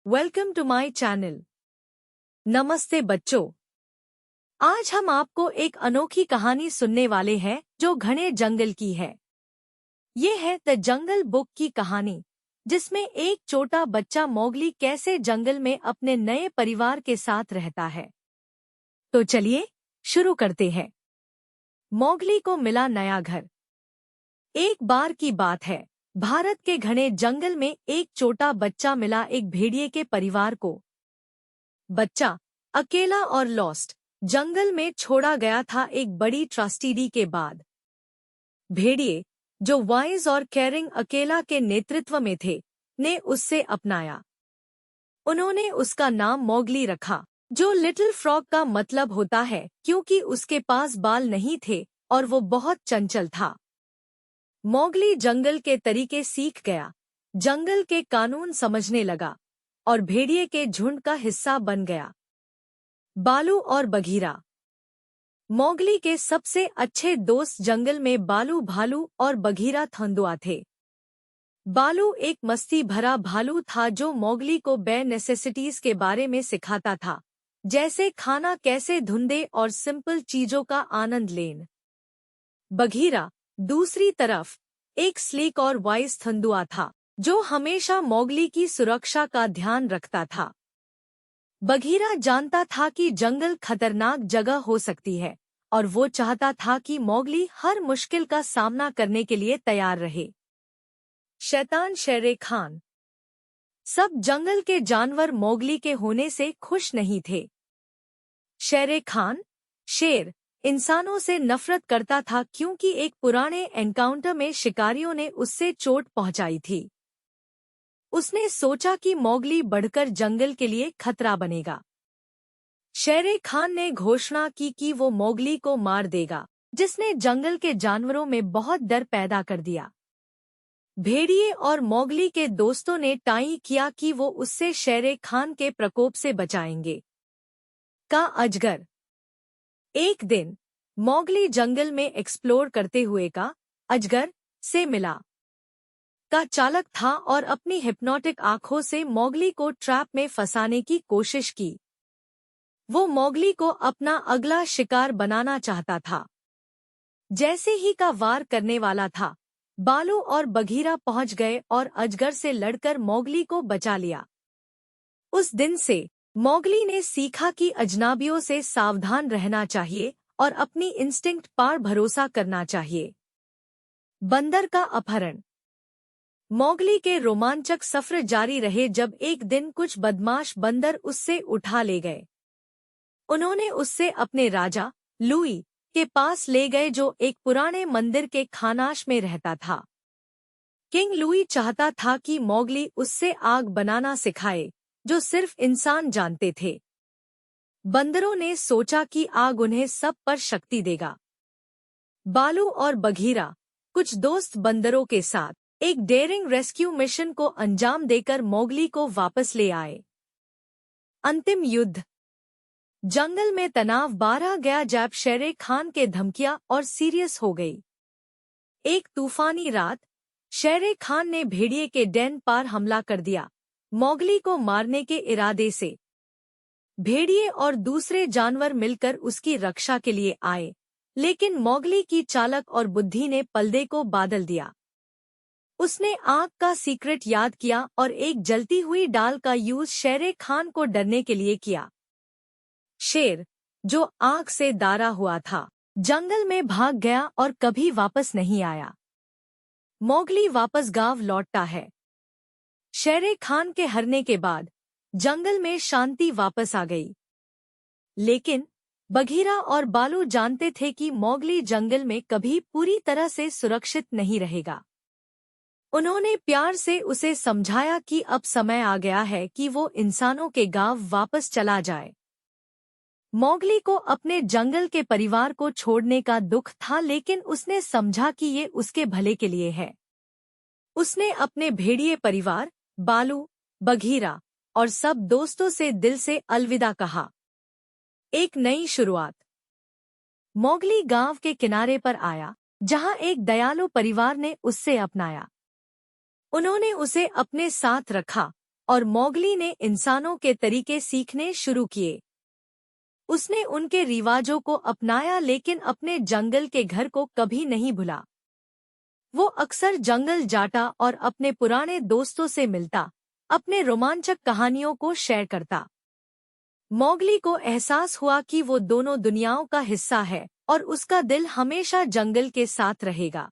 Welcome to my channel. नमस्ते बच्चों, आज हम आपको एक अनोखी कहानी सुनने वाले हैं जो घने जंगल की है। ये है द जंगल बुक की कहानी, जिसमें एक छोटा बच्चा मोगली कैसे जंगल में अपने नए परिवार के साथ रहता है। तो चलिए शुरू करते हैं। मोगली को मिला नया घर। एक बार की बात है, भारत के घने जंगल में एक छोटा बच्चा मिला एक भेड़िए के परिवार को। बच्चा अकेला और लॉस्ट जंगल में छोड़ा गया था एक बड़ी ट्रेजेडी के बाद। भेड़िए, जो वाइज और केयरिंग अकेला के नेतृत्व में थे, ने उससे अपनाया। उन्होंने उसका नाम मोगली रखा, जो लिटिल फ्रॉग का मतलब होता है, क्योंकि उसके पास बाल नहीं थे और वो बहुत चंचल था। मोगली जंगल के तरीके सीख गया, जंगल के कानून समझने लगा और भेड़िए के झुंड का हिस्सा बन गया। बालू और बघीरा। मोगली के सबसे अच्छे दोस्त जंगल में बालू भालू और बघीरा थंदुआ थे। बालू एक मस्ती भरा भालू था जो मोगली को बेयर नेसेसिटीज के बारे में सिखाता था, जैसे खाना कैसे ढूंढे और सिंपल चीजों का आनंद लें। बघीरा, दूसरी तरफ, एक स्लीक और वाइज थंदुआ था, जो हमेशा मोगली की सुरक्षा का ध्यान रखता था। बघीरा जानता था कि जंगल खतरनाक जगह हो सकती है और वो चाहता था कि मोगली हर मुश्किल का सामना करने के लिए तैयार रहे। शैतान शेर खान। सब जंगल के जानवर मोगली के होने से खुश नहीं थे। शेर खान, शेर, इंसानों से नफरत करता था क्योंकि एक पुराने एनकाउंटर में शिकारियों ने उससे चोट पहुंचाई थी। उसने सोचा कि मोगली बढ़कर जंगल के लिए खतरा बनेगा। शेर खान ने घोषणा की कि वो मोगली को मार देगा, जिसने जंगल के जानवरों में बहुत डर पैदा कर दिया। भेड़िए और मोगली के दोस्तों ने तय किया कि वो उससे शेर खान के प्रकोप से बचाएंगे। का अजगर। एक दिन मोगली जंगल में एक्सप्लोर करते हुए का अजगर से मिला। का चालक था और अपनी हिप्नोटिक आंखों से मोगली को ट्रैप में फंसाने की कोशिश की। वो मोगली को अपना अगला शिकार बनाना चाहता था। जैसे ही का वार करने वाला था, बालू और बघीरा पहुंच गए और अजगर से लड़कर मोगली को बचा लिया। उस दिन से मोगली ने सीखा कि अजनबियों से सावधान रहना चाहिए और अपनी इंस्टिंक्ट पर भरोसा करना चाहिए। बंदर का अपहरण। मोगली के रोमांचक सफर जारी रहे जब एक दिन कुछ बदमाश बंदर उससे उठा ले गए। उन्होंने उससे अपने राजा लुई के पास ले गए, जो एक पुराने मंदिर के खानाश में रहता था। किंग लुई चाहता था कि मोगली उससे आग बनाना सिखाए, जो सिर्फ इंसान जानते थे। बंदरों ने सोचा कि आग उन्हें सब पर शक्ति देगा। बालू और बघीरा, कुछ दोस्त बंदरों के साथ, एक डेयरिंग रेस्क्यू मिशन को अंजाम देकर मोगली को वापस ले आए। अंतिम युद्ध। जंगल में तनाव बढ़ा गया जब शेर खान के धमकियां और सीरियस हो गई। एक तूफानी रात, शेर खान ने भेड़िए के डेन पर हमला कर दिया, मोगली को मारने के इरादे से। भेड़िए और दूसरे जानवर मिलकर उसकी रक्षा के लिए आए, लेकिन मोगली की चालक और बुद्धि ने पलड़े को बदल दिया। उसने आग का सीक्रेट याद किया और एक जलती हुई डाल का यूज शेर खान को डरने के लिए किया। शेर, जो आग से दारा हुआ था, जंगल में भाग गया और कभी वापस नहीं आया। मोगली वापस गांव लौटता है। शेर खान के हारने के बाद जंगल में शांति वापस आ गई। लेकिन बघीरा और बालू जानते थे कि मोगली जंगल में कभी पूरी तरह से सुरक्षित नहीं रहेगा। उन्होंने प्यार से उसे समझाया कि अब समय आ गया है कि वो इंसानों के गांव वापस चला जाए। मोगली को अपने जंगल के परिवार को छोड़ने का दुख था, लेकिन उसने समझा कि ये उसके भले के लिए है। उसने अपने भेड़िए परिवार, बालू, बघीरा और सब दोस्तों से दिल से अलविदा कहा। एक नई शुरुआत। मोगली गांव के किनारे पर आया, जहां एक दयालु परिवार ने उससे अपनाया। उन्होंने उसे अपने साथ रखा और मौगली ने इंसानों के तरीके सीखने शुरू किए। उसने उनके रिवाजों को अपनाया लेकिन अपने जंगल के घर को कभी नहीं भुला। वो अक्सर जंगल जाता और अपने पुराने दोस्तों से मिलता, अपने रोमांचक कहानियों को शेयर करता। मौगली को एहसास हुआ कि वो दोनों दुनियाओं का हिस्सा है और उसका दिल हमेशा जंगल के साथ रहेगा।